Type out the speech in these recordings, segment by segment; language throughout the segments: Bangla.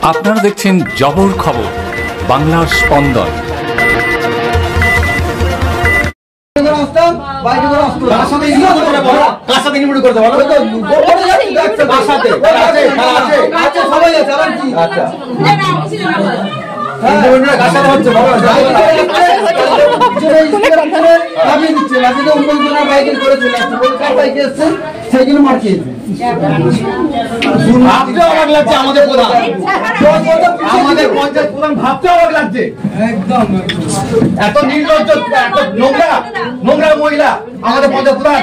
আপনারা দেখছেন জবর খবর, বাংলার স্পন্দন। সেগুলো মার্কেট ভাবতে অবাক লাগছে আমাদের প্রধান, আমাদের পঞ্চায়েত প্রধান ভাবতে অবাক লাগছে। একদম এত নির্লজ্জ, এত নোংরা নোংরা মহিলা আমাদের পঞ্চায়েত প্রধান,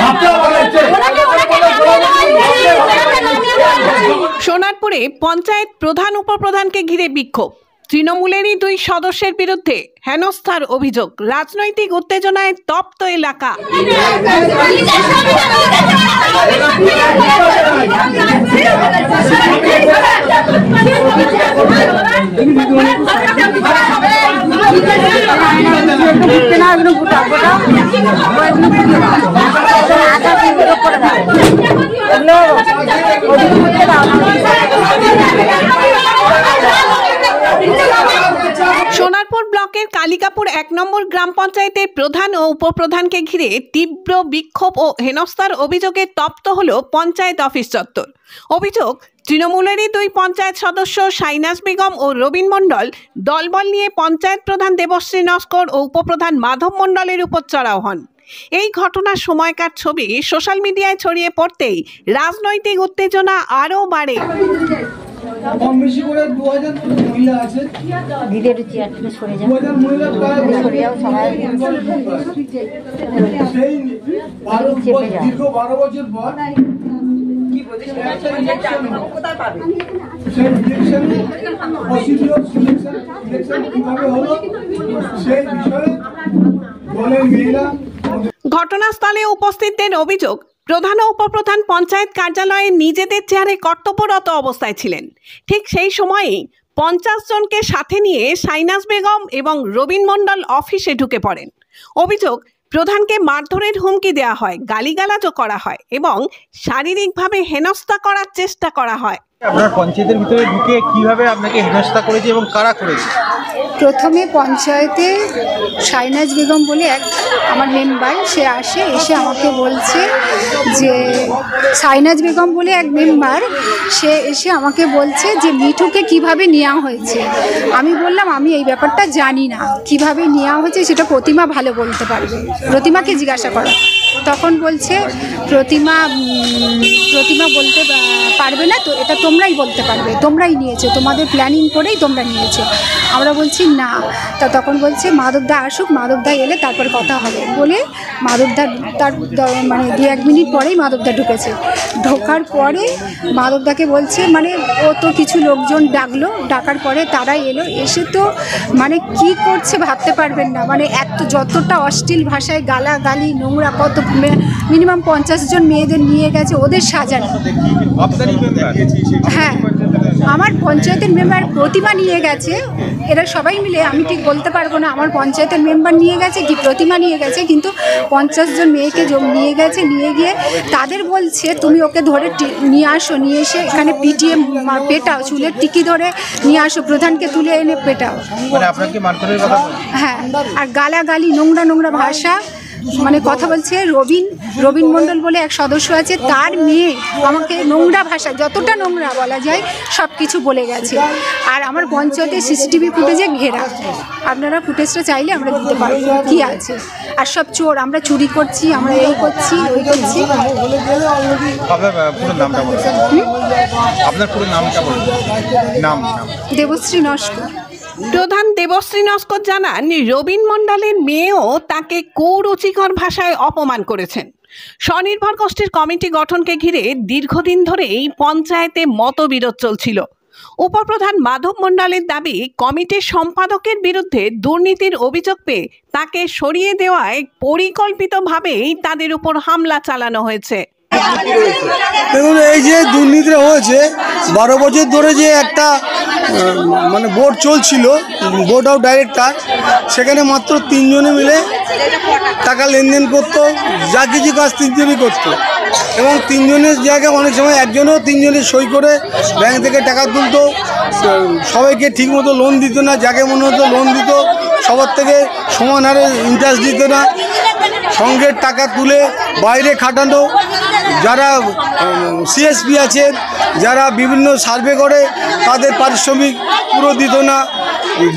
ভাবতে অবাক লাগছে। সোনারপুরে পঞ্চায়েত প্রধান উপপ্রধানকে ঘিরে বিক্ষোভ। তৃণমূলেরই 2 সদস্যের বিরুদ্ধে হেনস্থার অভিযোগ। রাজনৈতিক উত্তেজনায় তপ্ত এলাকা। সোনারপুর ব্লকের কালিকাপুর 1 নম্বর গ্রাম পঞ্চায়েতের প্রধান ও উপপ্রধানকে ঘিরে তীব্র বিক্ষোভ ও হেনস্থার অভিযোগে তপ্ত হল পঞ্চায়েত অফিস চত্বর। অভিযোগ, তৃণমূলেরই 2 পঞ্চায়েত সদস্য শাইনাজ বেগম ও রবিন মণ্ডল দলবল নিয়ে পঞ্চায়েত প্রধান দেবশ্রী নস্কর ও উপপ্রধান মাধব মণ্ডলের উপর চড়াও হন। এই ঘটনার সময়কার ছবি সোশ্যাল মিডিয়ায় ছড়িয়ে পড়তেই রাজনৈতিক উত্তেজনা আরও বাড়ে। কম বেশি করে 2000 মহিলা আছে। দিদের চেয়ারটা সরে যাও, 2000 মহিলা সরে যাও সবাই। সেই 12 বছর পর কি বলছে কোথায় পাবে সেই ইলেকশনে প্রসিডিউর ইলেকশন কিভাবে হলো সেই বিষয়ে দলের মেয়েরা। ঘটনাস্থলে উপস্থিতদের অভিযোগ, প্রধান ও উপপ্রধান পঞ্চায়েত কার্যালয়ে নিজেদের চেয়ারে কর্তব্যরত অবস্থায় ছিলেন। ঠিক সেই সময়েই 50 জনকে সাথে নিয়ে শাইনাজ বেগম এবং রবিন মণ্ডল অফিসে ঢুকে পড়েন। অভিযোগ, প্রধানকে মারধরের হুমকি দেওয়া হয়, গালিগালাজও করা হয় এবং শারীরিকভাবে হেনস্থা করার চেষ্টা করা হয়। আপনার পঞ্চায়েতের ভিতরে ঢুকে কিভাবে আপনাকে হেনস্থা করেছে এবং কারা করেছে? প্রথমে পঞ্চায়েতে শাইনাজ বেগম বলে এক আমার মেম্বার, সে এসে আমাকে বলছে যে শাইনাজ বেগম বলে এক মেম্বার, সে এসে আমাকে বলছে যে মিঠুকে কিভাবে নেওয়া হয়েছে। আমি বললাম আমি এই ব্যাপারটা জানি না, কিভাবে নেওয়া হয়েছে সেটা প্রতিমা ভালো বলতে পারবে, প্রতিমাকে জিজ্ঞাসা করো। তখন বলছে প্রতিমা বলতে পারবে না, তো এটা তোমরাই বলতে পারবে, তোমরাই নিয়েছো, তোমাদের প্ল্যানিং করেই তোমরা নিয়েছো। আমরা বলছি না। তা তখন বলছে মাধবদা আসুক, মাধবদা এলে তারপর কথা হবে বলে মাধবদা তার মানে 2-1 মিনিট পরেই মাধবদা ঢুকেছে। ঢোকার পরে মাধবদাকে বলছে মানে ও তো কিছু লোকজন ডাকার পরে তারা এলো, এসে তো মানে কি করছে ভাবতে পারবেন না, মানে এত যতটা অশ্লীল ভাষায় গালাগালি নোংরা, কত মিনিমাম 50 জন মেয়েদের নিয়ে গেছে ওদের সাজানো। হ্যাঁ, আমার পঞ্চায়েতের মেম্বার প্রতিমা নিয়ে গেছে, এরা সবাই মিলে, আমি ঠিক বলতে পারবো না আমার পঞ্চায়েতের মেম্বার নিয়ে গেছে কি প্রতিমা নিয়ে গেছে, কিন্তু 50 জন মেয়েকে নিয়ে গেছে। নিয়ে গিয়ে তাদের বলছে তুমি ওকে ধরে নিয়ে আসো, নিয়ে এসে এখানে পিটিয়ে পেটাও, চুলের টিকি ধরে নিয়ে আসো, প্রধানকে তুলে এনে পেটাও। হ্যাঁ, আর গালাগালি নোংরা ভাষা মানে কথা বলছে। রবিন মণ্ডল বলে এক সদস্য আছে, তার মেয়ে আমাকে নোংরা ভাষা, যতটা নোংরা বলা যায় সব কিছু বলে গেছে। আর আমার পঞ্চায়েতে সিসিটিভি ফুটেজে ঘেরা, আপনারা ফুটেজটা চাইলে আমরা দিতে পারবো কি আছে। আর সব চোর, আমরা চুরি করছি, আমরা এই করছি ওই করছি। দেবশ্রী নস্কর। প্রধান দেবশ্রী নস্কর জানান, রবিন মণ্ডলের মেয়েও তাকে কুরুচিকর ভাষায় অপমান করেছেন। স্বনির্ভর গোষ্ঠীর কমিটি গঠনকে ঘিরে দীর্ঘদিন ধরেই পঞ্চায়েতে মতবিরোধ চলছিল। উপপ্রধান মাধব মণ্ডলের দাবি, কমিটির সম্পাদকের বিরুদ্ধে দুর্নীতির অভিযোগ পেয়ে তাকে সরিয়ে দেওয়ায় পরিকল্পিতভাবেই তাদের উপর হামলা চালানো হয়েছে। দেখুন, এই যে দুর্নীতিটা হয়েছে 12 বছর ধরে যে একটা মানে বোর্ড চলছিল, বোর্ড অফ ডাইরেক্টর, সেখানে মাত্র 3 জনে মিলে টাকা লেনদেন করতো, যা কিছু কাজ 3 জনই করতো। এবং 3 জনের জায়গায় অনেক সময় একজনও 3 জনের সই করে ব্যাংক থেকে টাকা তুলতো। সবাইকে ঠিকমতো লোন দিত না, যাকে মনে হতো লোন দিত, সবার থেকে সমান হারে ইন্টারেস্ট দিত না। সঙ্গের টাকা তুলে বাইরে খাটানো, যারা সিএসপি আছে, যারা বিভিন্ন সার্ভে করে তাদের পারিশ্রমিক পুরো দিত না।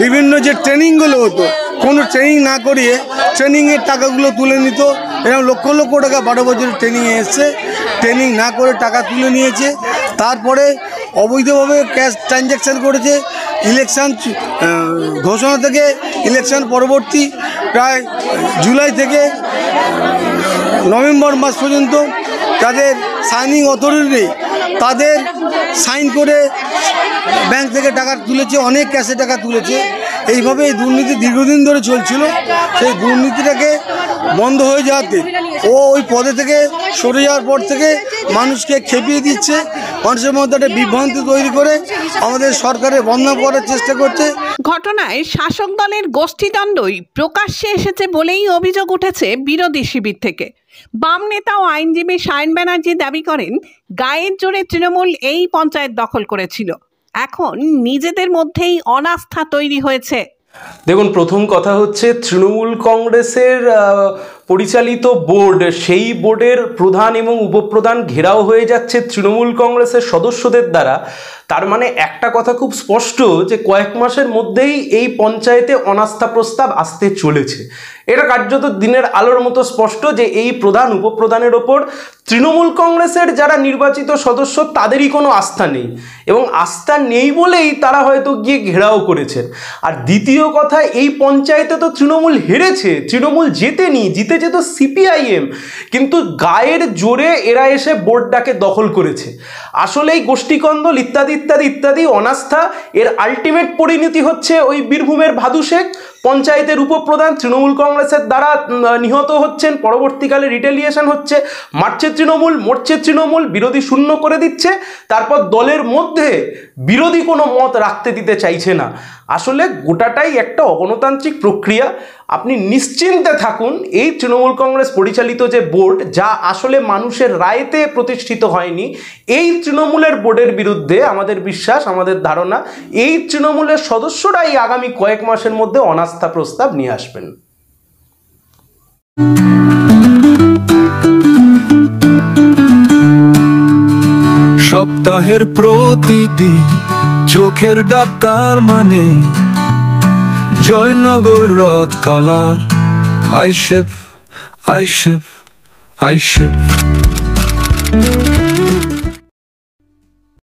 বিভিন্ন যে ট্রেনিংগুলো হতো, কোনো ট্রেনিং না করিয়ে ট্রেনিংয়ের টাকাগুলো তুলে নিত। এরকম লক্ষ লক্ষ টাকা 12 বছরের ট্রেনিংয়ে এসছে, ট্রেনিং না করে টাকা তুলে নিয়েছে। তারপরে অবৈধভাবে ক্যাশ ট্রানজ্যাকশান করেছে। ইলেকশান ঘোষণা থেকে ইলেকশান পরবর্তী প্রায় জুলাই থেকে নভেম্বর মাস পর্যন্ত যাদের সাইনিং অথরিটি নেই তাদের সাইন করে ব্যাংক থেকে টাকা তুলেছে, অনেক ক্যাশে টাকা তুলেছে। এইভাবে এই দুর্নীতি দীর্ঘদিন ধরে চলছিল। সেই দুর্নীতিটাকে বন্ধ হয়ে যাওয়াতে ও ওই পদে থেকে সরে যাওয়ার পর থেকে মানুষকে খেপিয়ে দিচ্ছে, মানুষের মধ্যে একটা বিভ্রান্তি তৈরি করে আমাদের সরকারের বদনাম করার চেষ্টা করছে। ঘটনায় শাসক দলের গোষ্ঠীদ্বন্দ্বই প্রকাশ্যে এসেছে বলেই অভিযোগ উঠেছে বিরোধী শিবির থেকে। বাম নেতা ও আইনজীবী সায়ন ব্যানার্জি দাবি করেন, গায়ের জোরে তৃণমূল এই পঞ্চায়েত দখল করেছিল, এখন নিজেদের মধ্যেই অনাস্থা তৈরি হয়েছে। দেখুন, প্রথম কথা হচ্ছে তৃণমূল কংগ্রেসের পরিচালিত বোর্ড, সেই বোর্ডের প্রধান এবং উপপ্রধান ঘেরাও হয়ে যাচ্ছে তৃণমূল কংগ্রেসের সদস্যদের দ্বারা। তার মানে একটা কথা খুব স্পষ্ট যে কয়েক মাসের মধ্যেই এই পঞ্চায়েতে অনাস্থা প্রস্তাব আসতে চলেছে। এটা কার্যত দিনের আলোর মতো স্পষ্ট যে এই প্রধান উপপ্রধানের ওপর তৃণমূল কংগ্রেসের যারা নির্বাচিত সদস্য তাদেরই কোনো আস্থা নেই, এবং আস্থা নেই বলেই তারা হয়তো গিয়ে ঘেরাও করেছেন। আর দ্বিতীয় কথা, এই পঞ্চায়েতে তো তৃণমূল হেরেছে, তৃণমূল জেতেনি, জিতেছে তো সিপিআইএম, কিন্তু গায়ের জোরে এরা এসে বোর্ডটাকে দখল করেছে। আসলে এই গোষ্ঠীকন্দল ইত্যাদি ইত্যাদি ইত্যাদি অনাস্থা, এর আলটিমেট পরিণতি হচ্ছে ওই বীরভূমের ভাদু শেখ পঞ্চায়েতের উপপ্রধান তৃণমূল কংগ্রেসের দ্বারা নিহত হচ্ছেন, পরবর্তীকালে রিটেলিয়েশন হচ্ছে, মারছে তৃণমূল, মরছে তৃণমূল, বিরোধী শূন্য করে দিচ্ছে, তারপর দলের মধ্যে বিরোধী কোনো মত রাখতে দিতে চাইছে না। আসলে গোটাটাই একটা অগণতান্ত্রিক প্রক্রিয়া। আপনি নিশ্চিন্তে থাকুন, এই তৃণমূল কংগ্রেস পরিচালিত যে বোর্ড, যা আসলে মানুষের রায়তে প্রতিষ্ঠিত হয়নি, এই তৃণমূলের বোর্ডের বিরুদ্ধে আমাদের বিশ্বাস, আমাদের ধারণা, এই তৃণমূলের সদস্যরাই আগামী কয়েক মাসের মধ্যে অনাস্থা প্রস্তাব নিয়ে আসবেন। সপ্তাহের প্রতিদিন চোখের ডাক্তার মানে জয়নগর রথ কালার আইশেপ আইশেপ আইশেপ।